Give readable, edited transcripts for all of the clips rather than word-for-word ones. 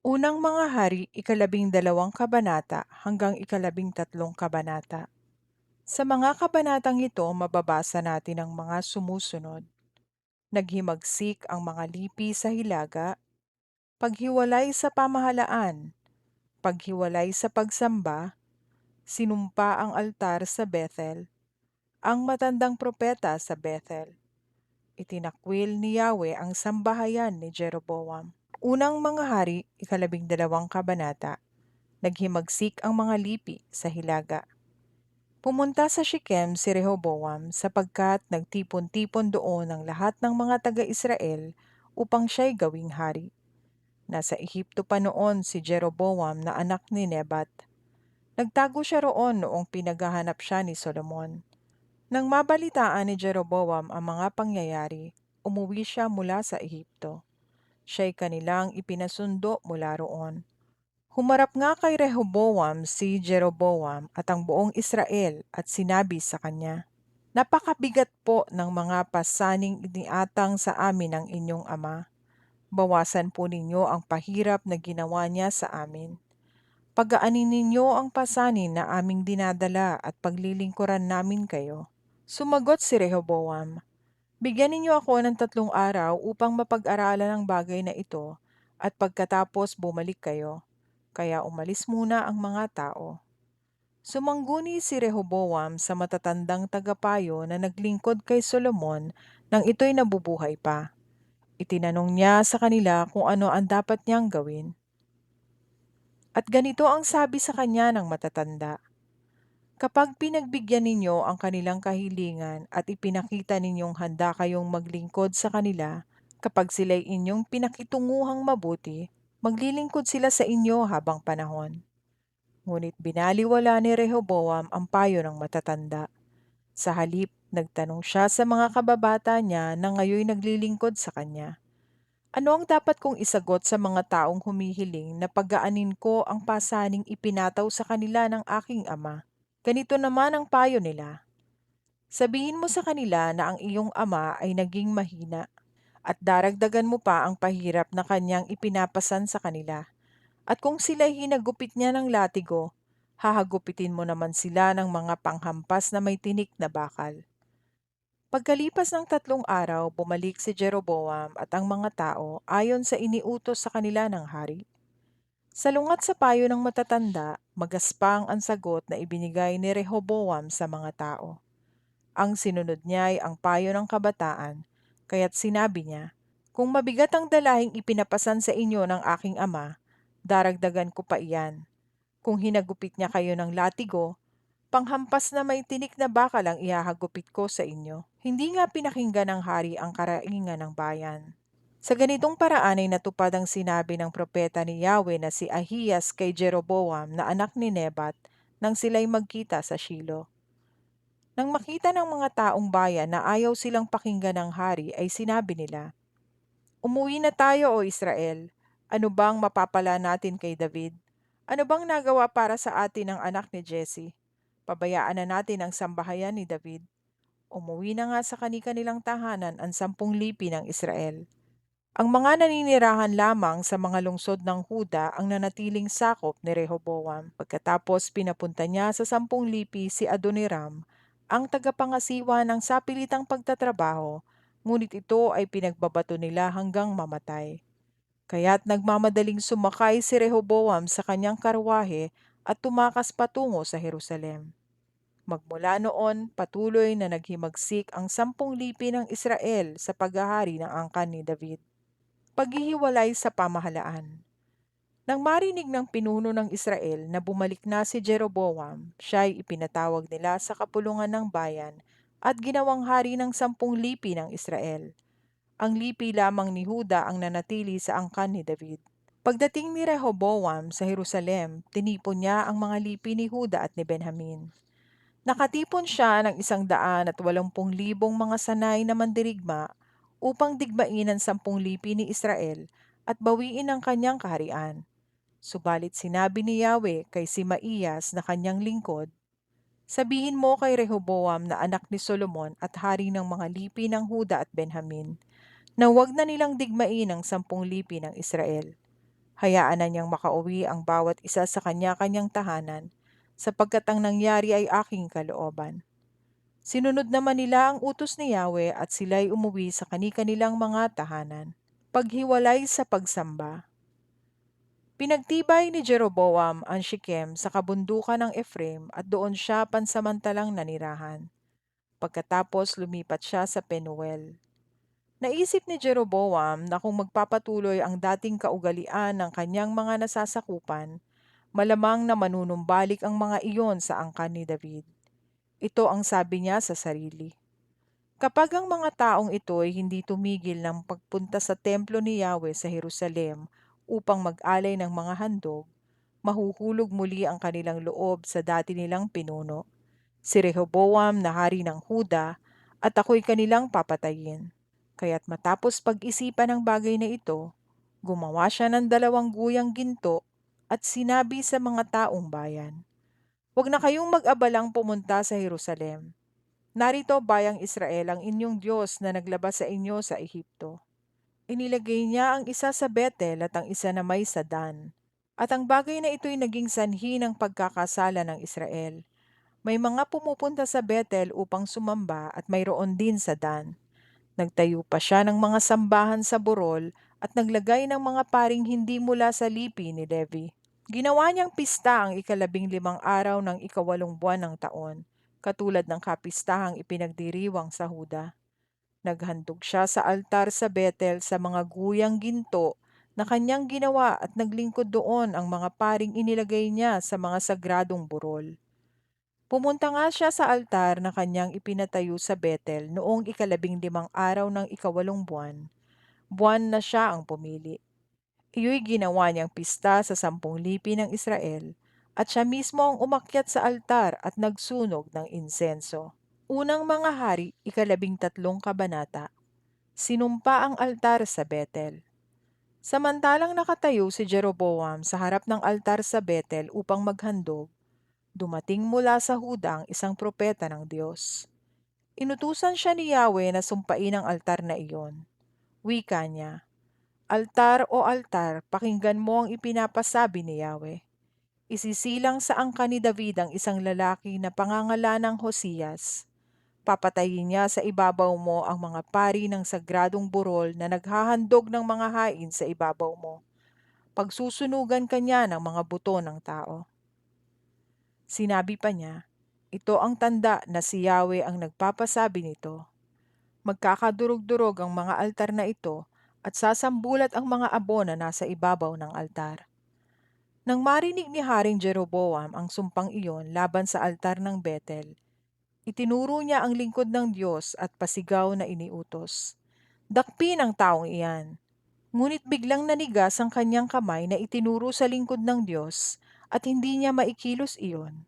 Unang mga hari, 12 kabanata hanggang 13 kabanata. Sa mga kabanatang ito, mababasa natin ang mga sumusunod. Naghimagsik ang mga lipi sa hilaga, paghiwalay sa pamahalaan, paghiwalay sa pagsamba, sinumpa ang altar sa Bethel, ang matandang propeta sa Bethel. Itinakwil ni Yahweh ang sambahayan ni Jeroboam. Unang mga hari, 12 kabanata. Naghimagsik ang mga lipi sa hilaga. Pumunta sa Shechem si Rehoboam sapagkat nagtipon-tipon doon ang lahat ng mga taga-Israel upang siya'y gawing hari. Nasa Ehipto pa noon si Jeroboam na anak ni Nebat. Nagtago siya roon noong pinaghahanap siya ni Solomon. Nang mabalitaan ni Jeroboam ang mga pangyayari, umuwi siya mula sa Ehipto. Siya'y kanilang ipinasundo mula roon. Humarap nga kay Rehoboam si Jeroboam at ang buong Israel at sinabi sa kanya, "Napakabigat po ng mga pasaning iniatang sa amin ng inyong ama. Bawasan po ninyo ang pahirap na ginawa niya sa amin. Pagaanin ninyo ang pasanin na aming dinadala at paglilingkuran namin kayo." Sumagot si Rehoboam, "Bigyan ninyo ako ng 3 araw upang mapag-aralan ang bagay na ito at pagkatapos bumalik kayo." Kaya umalis muna ang mga tao. Sumangguni si Rehoboam sa matatandang tagapayo na naglingkod kay Solomon nang ito'y nabubuhay pa. Itinanong niya sa kanila kung ano ang dapat niyang gawin. At ganito ang sabi sa kanya ng matatanda, "Kapag pinagbigyan ninyo ang kanilang kahilingan at ipinakita ninyong handa kayong maglingkod sa kanila, kapag sila'y inyong pinakitunguhang mabuti, maglilingkod sila sa inyo habang panahon." Ngunit binaliwala ni Rehoboam ang payo ng matatanda. Sa halip, nagtanong siya sa mga kababata niya na ngayoy naglilingkod sa kanya. "Ano ang dapat kong isagot sa mga taong humihiling na pagaanin ko ang pasaning ipinataw sa kanila ng aking ama?" Ganito naman ang payo nila. "Sabihin mo sa kanila na ang iyong ama ay naging mahina at daragdagan mo pa ang pahirap na kanyang ipinapasan sa kanila. At kung sila'y hinagupit niya ng latigo, hahagupitin mo naman sila ng mga panghampas na may tinik na bakal." Pagkalipas ng 3 araw, bumalik si Jeroboam at ang mga tao ayon sa iniutos sa kanila ng hari. Salungat sa payo ng matatanda, magaspang ang sagot na ibinigay ni Rehoboam sa mga tao. Ang sinunod niya ay ang payo ng kabataan, kaya't sinabi niya, "Kung mabigat ang dalahing ipinapasan sa inyo ng aking ama, daragdagan ko pa iyan. Kung hinagupit niya kayo ng latigo, panghampas na may tinik na bakal ang ihahagupit ko sa inyo." Hindi nga pinakinggan ng hari ang karaingan ng bayan. Sa ganitong paraan ay natupad ang sinabi ng propeta ni Yahweh na si Ahiyas kay Jeroboam na anak ni Nebat nang sila'y magkita sa Shilo. Nang makita ng mga taong bayan na ayaw silang pakinggan ng hari ay sinabi nila, "Umuwi na tayo, o Israel. Ano bang mapapala natin kay David? Ano bang nagawa para sa atin ng anak ni Jesse? Pabayaan na natin ang sambahayan ni David." Umuwi na nga sa kani-kanilang tahanan ang 10 lipi ng Israel. Ang mga naninirahan lamang sa mga lungsod ng Huda ang nanatiling sakop ni Rehoboam. Pagkatapos pinapunta niya sa 10 lipi si Adoniram, ang tagapangasiwa ng sapilitang pagtatrabaho, ngunit ito ay pinagbabato nila hanggang mamatay. Kaya't nagmamadaling sumakay si Rehoboam sa kanyang karwahe at tumakas patungo sa Jerusalem. Magmula noon, patuloy na naghimagsik ang 10 lipi ng Israel sa paghahari ng angkan ni David. Paghihiwalay sa pamahalaan. Nang marinig ng pinuno ng Israel na bumalik na si Jeroboam, siya'y ipinatawag nila sa kapulungan ng bayan at ginawang hari ng 10 lipi ng Israel. Ang lipi lamang ni Huda ang nanatili sa angkan ni David. Pagdating ni Rehoboam sa Jerusalem, tinipon niya ang mga lipi ni Huda at ni Benjamin. Nakatipon siya ng 180,000 mga sanay na mandirigma upang digmain ang 10 lipi ni Israel at bawiin ang kanyang kaharian. Subalit sinabi ni Yahweh kay Simaiyas na kanyang lingkod, "Sabihin mo kay Rehoboam na anak ni Solomon at hari ng mga lipi ng Huda at Benjamin, na huwag na nilang digmain ang 10 lipi ng Israel. Hayaan na niyang makauwi ang bawat isa sa kanya-kanyang tahanan, sapagkat ang nangyari ay aking kalooban. Sinunod naman nila ang utos ni Yahweh at sila'y umuwi sa kani-kanilang mga tahanan. Paghiwalay sa pagsamba. Pinagtibay ni Jeroboam ang Shechem sa kabundukan ng Ephraim at doon siya pansamantalang nanirahan. Pagkatapos lumipat siya sa Penuel. Naisip ni Jeroboam na kung magpapatuloy ang dating kaugalian ng kanyang mga nasasakupan, malamang na manunumbalik ang mga iyon sa angkan ni David. Ito ang sabi niya sa sarili. Kapag ang mga taong ito ay hindi tumigil ng pagpunta sa templo ni Yahweh sa Jerusalem upang mag-alay ng mga handog, mahuhulog muli ang kanilang loob sa dati nilang pinuno, si Rehoboam na hari ng Huda, at ako'y kanilang papatayin. Kaya't matapos pag-isipan ang bagay na ito, gumawa siya ng 2 guyang ginto at sinabi sa mga taong bayan, "Huwag na kayong mag-abalang pumunta sa Jerusalem. Narito bayang Israel ang inyong Diyos na naglabas sa inyo sa Ehipto." Inilagay niya ang isa sa Betel at ang isa na may sa Dan. At ang bagay na ito'y naging sanhi ng pagkakasala ng Israel. May mga pumupunta sa Betel upang sumamba at mayroon din sa Dan. Nagtayo pa siya ng mga sambahan sa burol at naglagay ng mga paring hindi mula sa lipi ni Levi. Ginawa niyang pista ang 15 araw ng 8 buwan ng taon, katulad ng kapistahang ipinagdiriwang sa Huda. Naghandog siya sa altar sa Betel sa mga guyang ginto na kanyang ginawa at naglingkod doon ang mga paring inilagay niya sa mga sagradong burol. Pumunta nga siya sa altar na kanyang ipinatayo sa Betel noong 15 araw ng 8 buwan. Buwan na siya ang pumili. Iyo'y ginawa niyang pista sa 10 lipi ng Israel, at siya mismo ang umakyat sa altar at nagsunog ng insenso. Unang mga hari, 13 kabanata. Sinumpa ang altar sa Betel. Samantalang nakatayo si Jeroboam sa harap ng altar sa Betel upang maghandog, dumating mula sa Huda ang isang propeta ng Diyos. Inutusan siya ni Yahweh na sumpain ang altar na iyon. Wika niya, "Altar o altar, pakinggan mo ang ipinapasabi ni Yahweh. Isisilang sa angkan ni David ang isang lalaki na pangangalanang Hosiyas. Papatayin niya sa ibabaw mo ang mga pari ng sagradong burol na naghahandog ng mga hain sa ibabaw mo. Pagsusunugan kanya ng mga buto ng tao." Sinabi pa niya, "Ito ang tanda na si Yahweh ang nagpapasabi nito. Magkakadurog-durog ang mga altar na ito at sasambulat ang mga abo na nasa ibabaw ng altar." Nang marinig ni Haring Jeroboam ang sumpang iyon laban sa altar ng Betel, itinuro niya ang lingkod ng Diyos at pasigaw na iniutos, "Dakpin ang taong iyan." Ngunit biglang nanigas ang kanyang kamay na itinuro sa lingkod ng Diyos at hindi niya maikilos iyon.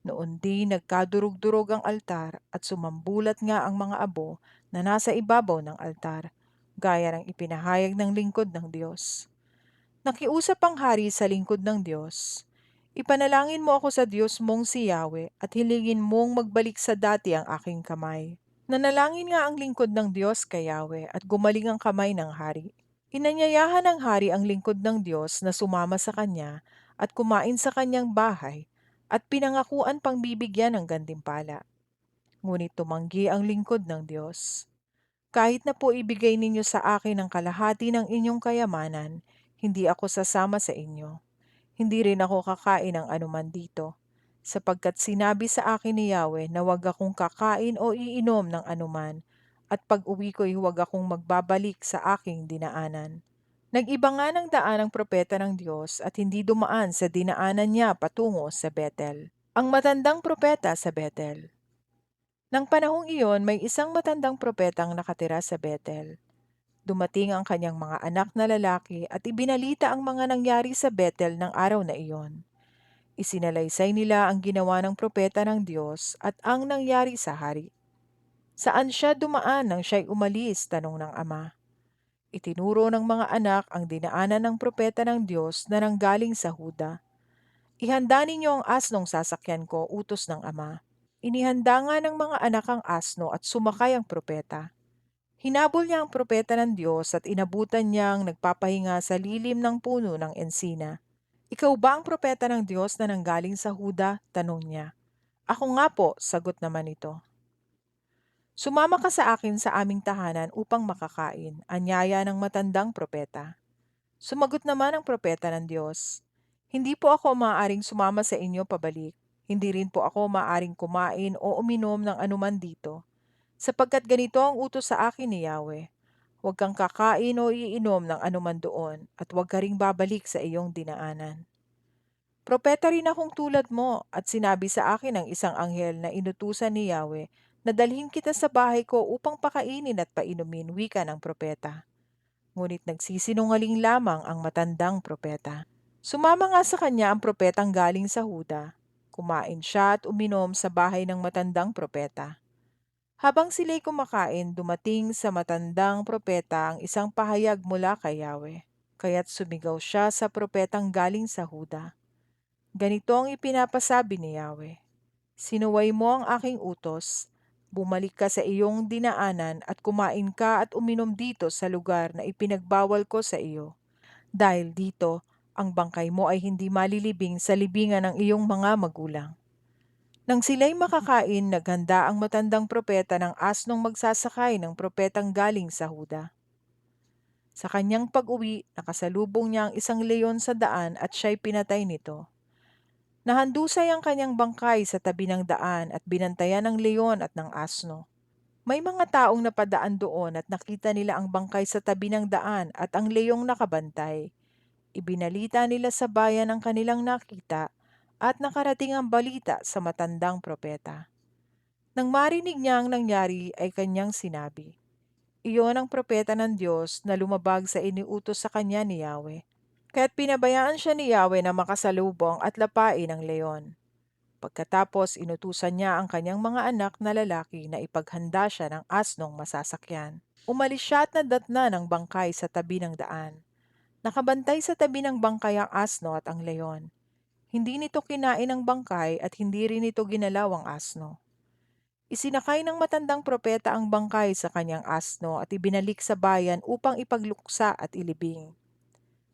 Noon din nagkadurog-durog ang altar at sumambulat nga ang mga abo na nasa ibabaw ng altar, gaya ng ipinahayag ng lingkod ng Diyos. Nakiusap ang hari sa lingkod ng Diyos, "Ipanalangin mo ako sa Diyos mong si Yahweh at hilingin mong magbalik sa dati ang aking kamay." Nanalangin nga ang lingkod ng Diyos kay Yahweh at gumaling ang kamay ng hari. Inanyayahan ng hari ang lingkod ng Diyos na sumama sa kanya at kumain sa kanyang bahay, at pinangakuan pang bibigyan ng gantimpala. Ngunit tumanggi ang lingkod ng Diyos. "Kahit na po ibigay ninyo sa akin ang kalahati ng inyong kayamanan, hindi ako sasama sa inyo. Hindi rin ako kakain ng anuman dito, sapagkat sinabi sa akin ni Yahweh na huwag akong kakain o iinom ng anuman, at pag-uwi ko'y huwag akong magbabalik sa aking dinaanan." Nag-iba nga ng daan ang propeta ng Diyos at hindi dumaan sa dinaanan niya patungo sa Betel. Ang matandang propeta sa Betel. Nang panahong iyon, may isang matandang propetang nakatira sa Betel. Dumating ang kanyang mga anak na lalaki at ibinalita ang mga nangyari sa Betel ng araw na iyon. Isinalaysay nila ang ginawa ng propeta ng Diyos at ang nangyari sa hari. Saan siya dumaan nang siya'y umalis, tanong ng ama. Itinuro ng mga anak ang dinaanan ng propeta ng Diyos na nanggaling sa Huda. "Ihanda ninyo ang asnong sasakyan ko," utos ng ama. Inihanda nga ng mga anak ang asno at sumakay ang propeta. Hinabol niya ang propeta ng Diyos at inabutan niyang nagpapahinga sa lilim ng puno ng ensina. Ikaw ba ang propeta ng Diyos na nanggaling sa Huda? Tanong niya. Ako nga po, sagot naman ito. Sumama ka sa akin sa aming tahanan upang makakain, anyaya ng matandang propeta. Sumagot naman ang propeta ng Diyos, hindi po ako maaaring sumama sa inyo pabalik. Hindi rin po ako maaaring kumain o uminom ng anuman dito, sapagkat ganito ang utos sa akin ni Yahweh. Huwag kang kakain o iinom ng anuman doon, at huwag ka ring babalik sa iyong dinaanan. Propeta rin akong tulad mo, at sinabi sa akin ng isang anghel na inutusan ni Yahweh na dalhin kita sa bahay ko upang pakainin at painumin, wika ng propeta. Ngunit nagsisinungaling lamang ang matandang propeta. Sumama nga sa kanya ang propetang galing sa Huda. Kumain siya at uminom sa bahay ng matandang propeta. Habang sila'y kumakain, dumating sa matandang propeta ang isang pahayag mula kay Yahweh. Kaya't sumigaw siya sa propetang galing sa Huda. Ganito ang ipinapasabi ni Yahweh. Sinuway mo ang aking utos, bumalik ka sa iyong dinaanan at kumain ka at uminom dito sa lugar na ipinagbawal ko sa iyo. Dahil dito, ang bangkay mo ay hindi malilibing sa libingan ng iyong mga magulang. Nang sila'y makakain, naghanda ang matandang propeta ng asnong magsasakay ng propetang galing sa Huda. Sa kanyang pag-uwi, nakasalubong niya ang isang leon sa daan at siya'y pinatay nito. Nahandusay ang kanyang bangkay sa tabi ng daan at binantayan ng leon at ng asno. May mga taong napadaan doon at nakita nila ang bangkay sa tabi ng daan at ang leong nakabantay. Ibinalita nila sa bayan ang kanilang nakita at nakarating ang balita sa matandang propeta. Nang marinig niya ang nangyari ay kanyang sinabi, iyon ang propeta ng Diyos na lumabag sa iniutos sa kanya ni Yahweh. Kaya't pinabayaan siya ni Yahweh na makasalubong at lapain ang leon. Pagkatapos inutusan niya ang kanyang mga anak na lalaki na ipaghanda siya ng asnong masasakyan. Umalis siya at nadatna ng bangkay sa tabi ng daan. Nakabantay sa tabi ng bangkay ang asno at ang leon. Hindi nito kinain ang bangkay at hindi rin nito ginalaw ang asno. Isinakay ng matandang propeta ang bangkay sa kanyang asno at ibinalik sa bayan upang ipagluksa at ilibing.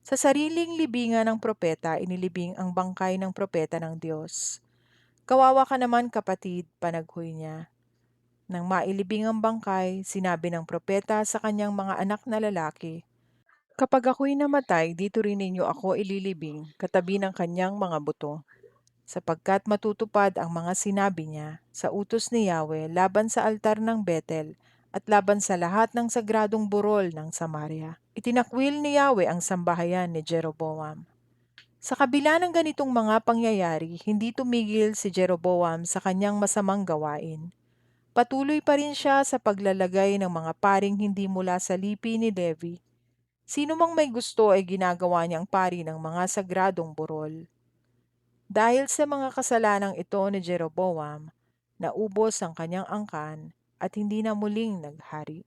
Sa sariling libingan ng propeta, inilibing ang bangkay ng propeta ng Diyos. Kawawa ka naman kapatid, panaghoy niya. Nang mailibing ang bangkay, sinabi ng propeta sa kanyang mga anak na lalaki, kapag ako'y namatay, dito rin ninyo ako ililibing, katabi ng kanyang mga buto, sapagkat matutupad ang mga sinabi niya sa utos ni Yahweh laban sa altar ng Betel at laban sa lahat ng sagradong burol ng Samaria. Itinakwil ni Yahweh ang sambahayan ni Jeroboam. Sa kabila ng ganitong mga pangyayari, hindi tumigil si Jeroboam sa kanyang masamang gawain. Patuloy pa rin siya sa paglalagay ng mga paring hindi mula sa lipi ni Levi. Sino mang may gusto ay ginagawa niyang pari ng mga sagradong burol. Dahil sa mga kasalanang ito ni Jeroboam, naubos ang kanyang angkan at hindi na muling naghari.